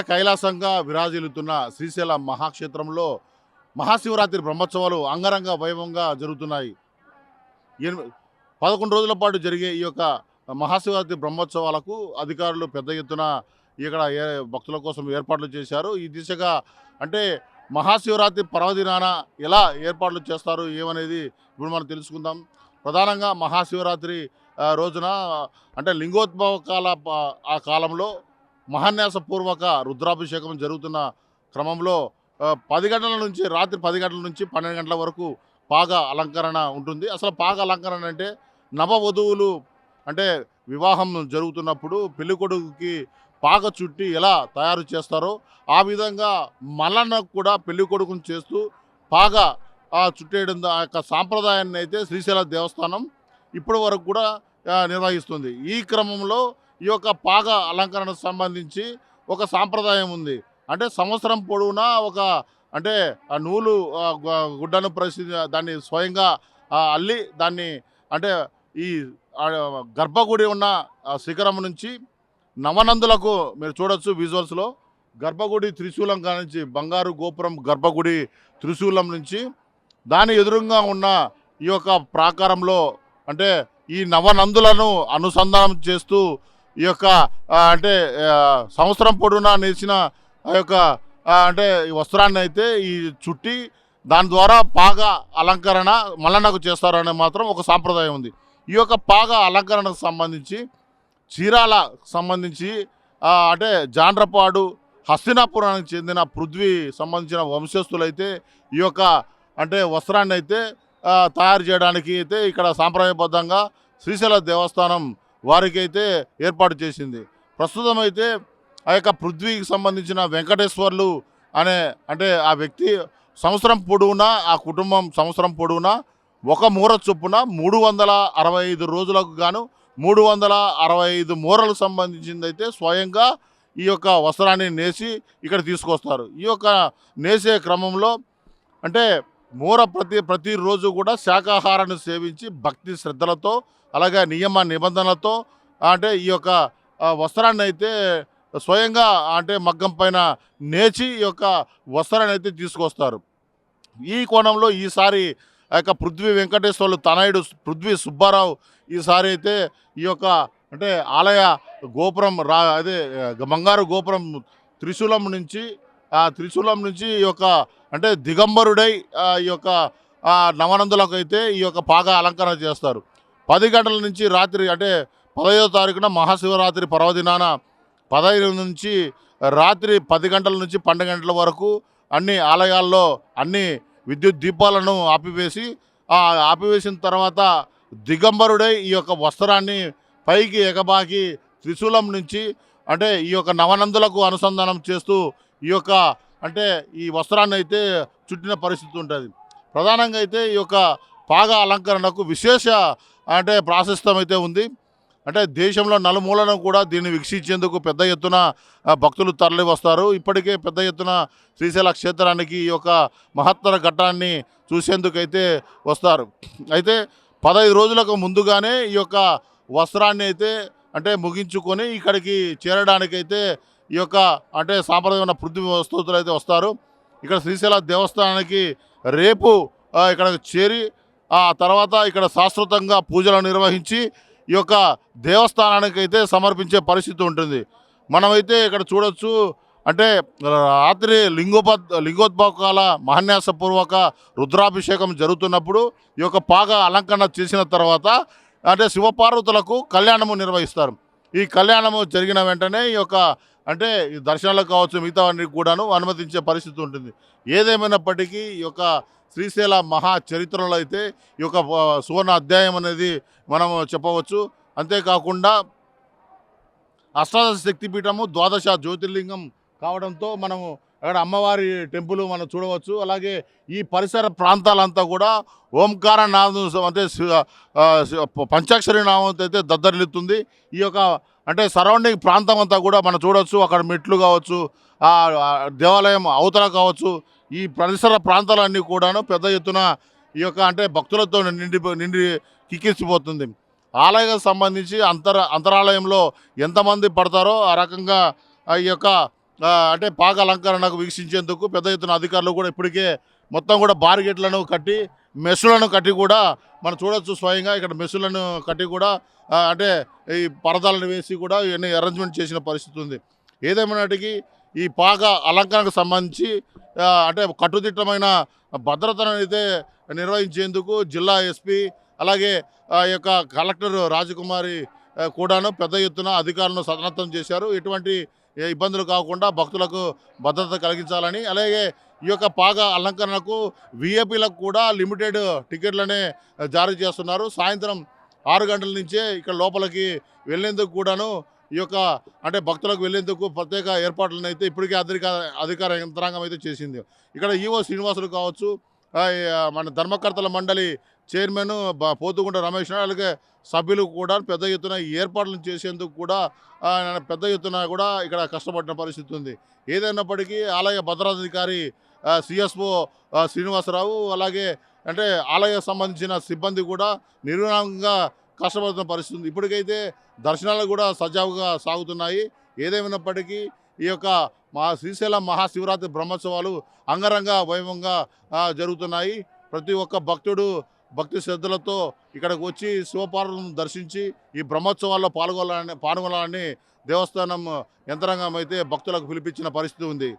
కైలాసంగా విరాజిల్లుతున్న శ్రీశైల మహాక్షేత్రంలో మహాశివరాత్రి బ్రహ్మోత్సవాలు అంగరంగ వైభవంగా జరుగుతున్నాయి. 11 రోజుల పాటు జరిగే ఈ యొక్క మహాశివరాత్రి బ్రహ్మోత్సవాలకు అధికారులు పెద్ద ఎత్తున ఇక్కడ భక్తుల కోసం ఏర్పాట్లు చేశారు. ఈ దిశగా అంటే మహాశివరాత్రి పర్వదినాన ఎలా ఏర్పాట్లు చేస్తారు ఏమనేది ఇప్పుడు మనం తెలుసుకుందాం. ప్రధానంగా మహాశివరాత్రి రోజున అంటే లింగోద్భవ ఆ కాలంలో మహాన్యాసపూర్వక రుద్రాభిషేకం జరుగుతున్న క్రమంలో 10 గంటల నుంచి రాత్రి 10 గంటల నుంచి 12 గంటల వరకు పాగ అలంకరణ ఉంటుంది. అసలు పాగ అలంకరణ అంటే నవవధువులు అంటే వివాహం జరుగుతున్నప్పుడు పెళ్ళికొడుకుకి పాగ చుట్టి ఎలా తయారు చేస్తారో ఆ విధంగా మల్లన్నకు కూడా పెళ్ళికొడుకుని చేస్తూ పాగ చుట్టేయడం ఆ యొక్క సాంప్రదాయాన్ని అయితే శ్రీశైల దేవస్థానం ఇప్పటి వరకు కూడా నిర్వహిస్తుంది. ఈ క్రమంలో ఈ యొక్క పాగ అలంకరణకు సంబంధించి ఒక సాంప్రదాయం ఉంది. అంటే సంవత్సరం పొడవునా ఒక అంటే ఆ నూలు గుడ్డను దాన్ని స్వయంగా అల్లి దాన్ని అంటే ఈ గర్భగుడి ఉన్న శిఖరం నుంచి నవనందులకు మీరు చూడొచ్చు విజువల్స్లో గర్భగుడి త్రిశూలం కానించి బంగారు గోపురం గర్భగుడి త్రిశూలం నుంచి దాని ఎదురుగా ఉన్న ఈ యొక్క ప్రాకారంలో అంటే ఈ నవనందులను అనుసంధానం చేస్తూ ఈ యొక్క అంటే సంవత్సరం పొడవునా నేసిన ఆ యొక్క అంటే ఈ వస్త్రాన్ని అయితే ఈ చుట్టి దాని ద్వారా పాగ అలంకరణ మల్లన్నకు చేస్తారనే మాత్రం ఒక సాంప్రదాయం ఉంది. ఈ యొక్క పాగ అలంకరణకు సంబంధించి చీరాల సంబంధించి అంటే జాండ్రపాడు హస్తినాపురానికి చెందిన పృథ్వీ సంబంధించిన వంశస్థులైతే ఈ యొక్క అంటే వస్త్రాన్ని అయితే తయారు చేయడానికి అయితే ఇక్కడ సాంప్రదాయబద్ధంగా శ్రీశైల దేవస్థానం వారికి అయితే ఏర్పాటు చేసింది. ప్రస్తుతం అయితే ఆ యొక్క పృథ్వీకి సంబంధించిన వెంకటేశ్వర్లు అనే అంటే ఆ వ్యక్తి సంవత్సరం పొడవునా ఆ కుటుంబం సంవత్సరం పొడవునా ఒక మూర చొప్పున 365 రోజులకు గాను 365 మూరలకు సంబంధించింది అయితే స్వయంగా ఈ యొక్క వస్త్రాన్ని నేసి ఇక్కడ తీసుకొస్తారు. ఈ యొక్క నేసే క్రమంలో అంటే మూర ప్రతిరోజు కూడా శాకాహారాన్ని సేవించి భక్తి శ్రద్ధలతో అలాగే నియమ నిబంధనలతో అంటే ఈ యొక్క వస్త్రాన్ని అయితే స్వయంగా అంటే మగ్గం పైన నేచి ఈ యొక్క వస్త్రాన్ని అయితే తీసుకొస్తారు. ఈ కోణంలో ఈసారి ఆ యొక్క పృథ్వీ వెంకటేశ్వర్లు తనయుడు పృథ్వీ సుబ్బారావు ఈసారి అయితే ఈ యొక్క అంటే ఆలయ గోపురం అదే బంగారు గోపురం త్రిశూలం నుంచి ఈ యొక్క అంటే దిగంబరుడై ఈ యొక్క నవనందులకు అయితే ఈ యొక్క పాగ అలంకరణ చేస్తారు. 10 గంటల నుంచి రాత్రి అంటే 15వ తారీఖున మహాశివరాత్రి పర్వదినాన 15 నుంచి రాత్రి 10 గంటల నుంచి 12 గంటల వరకు అన్ని ఆలయాల్లో అన్ని విద్యుత్ దీపాలను ఆపివేసిన తర్వాత దిగంబరుడై ఈ యొక్క వస్త్రాన్ని పైకి ఎగబాకి త్రిశూలం నుంచి అంటే ఈ యొక్క నవనందులకు అనుసంధానం చేస్తూ ఈ యొక్క అంటే ఈ వస్త్రాన్ని అయితే చుట్టిన పరిస్థితి ఉంటుంది. ప్రధానంగా అయితే ఈ యొక్క పాగ అలంకరణకు విశేష అంటే ప్రాశస్త్యం అయితే ఉంది. అంటే దేశంలో నలుమూలను కూడా దీన్ని వీక్షించేందుకు పెద్ద ఎత్తున భక్తులు తరలి వస్తారు. ఇప్పటికే పెద్ద ఎత్తున శ్రీశైల క్షేత్రానికి ఈ యొక్క మహత్తర ఘట్టాన్ని చూసేందుకు అయితే వస్తారు. అయితే 15 రోజులకు ముందుగానే ఈ యొక్క వస్త్రాన్ని అయితే అంటే ముగించుకొని ఇక్కడికి చేరడానికైతే ఈ యొక్క అంటే సాంప్రదాయమైన పృథ్వీ వస్తువులు అయితే వస్తారు. ఇక్కడ శ్రీశైల దేవస్థానానికి రేపు ఇక్కడ చేరి ఆ తర్వాత ఇక్కడ శాశ్వతంగా పూజలు నిర్వహించి ఈ యొక్క దేవస్థానానికి అయితే సమర్పించే పరిస్థితి ఉంటుంది. మనమైతే ఇక్కడ చూడొచ్చు అంటే రాత్రి లింగోద్భవకాల మహాన్యాసపూర్వక రుద్రాభిషేకం జరుగుతున్నప్పుడు ఈ యొక్క పాగ అలంకరణ చేసిన తర్వాత అంటే శివపార్వతులకు కళ్యాణము నిర్వహిస్తారు. ఈ కళ్యాణము జరిగిన వెంటనే ఈ యొక్క అంటే ఈ దర్శనాలకు కావచ్చు మిగతావన్నీ కూడాను అనుమతించే పరిస్థితి ఉంటుంది. ఏదేమైనప్పటికీ ఈ యొక్క శ్రీశైల మహా చరిత్రలో అయితే ఈ యొక్క సువర్ణ అధ్యాయం అనేది మనం చెప్పవచ్చు. అంతేకాకుండా అష్టాదశ శక్తిపీఠము 12 జ్యోతిర్లింగం కావడంతో మనము అక్కడ అమ్మవారి టెంపుల్ మనం చూడవచ్చు. అలాగే ఈ పరిసర ప్రాంతాలంతా కూడా ఓంకార నామం అంటే పంచాక్షరి నామంతో అయితే దద్దరిల్లుతుంది. ఈ యొక్క అంటే సరౌండింగ్ ప్రాంతం అంతా కూడా మనం చూడవచ్చు. అక్కడ మెట్లు కావచ్చు ఆ దేవాలయం అవతల కావచ్చు ఈ పరిసర ప్రాంతాలన్నీ కూడాను పెద్ద ఎత్తున ఈ యొక్క అంటే భక్తులతో నిండి కిక్కిసిపోతుంది. ఆలయానికి సంబంధించి అంతరాలయంలో ఎంతమంది పడతారో ఆ రకంగా ఈ యొక్క అంటే పాక అలంకరణకు వీక్షించేందుకు పెద్ద ఎత్తున అధికారులు కూడా ఇప్పటికే మొత్తం కూడా బార్గేట్లను కట్టి మెస్సులను కట్టి కూడా మనం చూడొచ్చు స్వయంగా ఇక్కడ మెస్సులను కట్టి కూడా అంటే ఈ పరదాలను వేసి కూడా ఇవన్నీ అరేంజ్మెంట్ చేసిన పరిస్థితి ఉంది. ఏదేమైనటికీ ఈ పాక అలంకరణకు సంబంధించి అంటే కట్టుదిట్టమైన భద్రతను అయితే నిర్వహించేందుకు జిల్లా ఎస్పీ అలాగే ఈ యొక్క కలెక్టర్ రాజకుమారి కూడాను పెద్ద ఎత్తున అధికారులను సన్నద్ధం చేశారు. ఎటువంటి ఇబ్బందులు కాకుండా భక్తులకు భద్రత కలిగించాలని, అలాగే ఈ యొక్క పాక అలంకరణకు విఐపీలకు కూడా లిమిటెడ్ టికెట్లనే జారీ చేస్తున్నారు. సాయంత్రం 6 గంటల నుంచే ఇక్కడ లోపలికి వెళ్ళేందుకు కూడాను ఈ యొక్క అంటే భక్తులకు వెళ్ళేందుకు ప్రత్యేక ఏర్పాట్లను అయితే ఇప్పటికే అధికార యంత్రాంగం అయితే చేసింది. ఇక్కడ ఈవో శ్రీనివాసులు కావచ్చు, మన ధర్మకర్తల మండలి చైర్మన్ పోతుగుంట రమేష్ నాయుడు, అలాగే సభ్యులు కూడా పెద్ద ఎత్తున ఈ ఏర్పాట్లను చేసేందుకు కూడా పెద్ద ఎత్తున కూడా ఇక్కడ కష్టపడిన పరిస్థితి ఉంది. ఏదైనప్పటికీ ఆలయ భద్రతాధికారి సిఎస్ఓ శ్రీనివాసరావు, అలాగే అంటే ఆలయ సంబంధించిన సిబ్బంది కూడా నిర్విరామంగా కష్టపడుతున్న పరిస్థితి ఉంది. ఇప్పటికైతే దర్శనాలు కూడా సజావుగా సాగుతున్నాయి. ఏదేమైనప్పటికీ ఈ యొక్క శ్రీశైలం మహాశివరాత్రి బ్రహ్మోత్సవాలు అంగరంగ వైభవంగా జరుగుతున్నాయి. ప్రతి ఒక్క భక్తుడు భక్తి శ్రద్ధలతో ఇక్కడికి వచ్చి శివపార్వతులను దర్శించి ఈ బ్రహ్మోత్సవాల్లో పాల్గొనాలని దేవస్థానం యంత్రాంగం అయితే భక్తులకు పిలిపించిన పరిస్థితి ఉంది.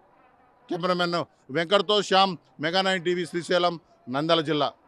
కెమెరామెన్ వెంకట్తో శ్యామ్, మెగా 9 టీవీ, శ్రీశైలం, నంద్యాల జిల్లా.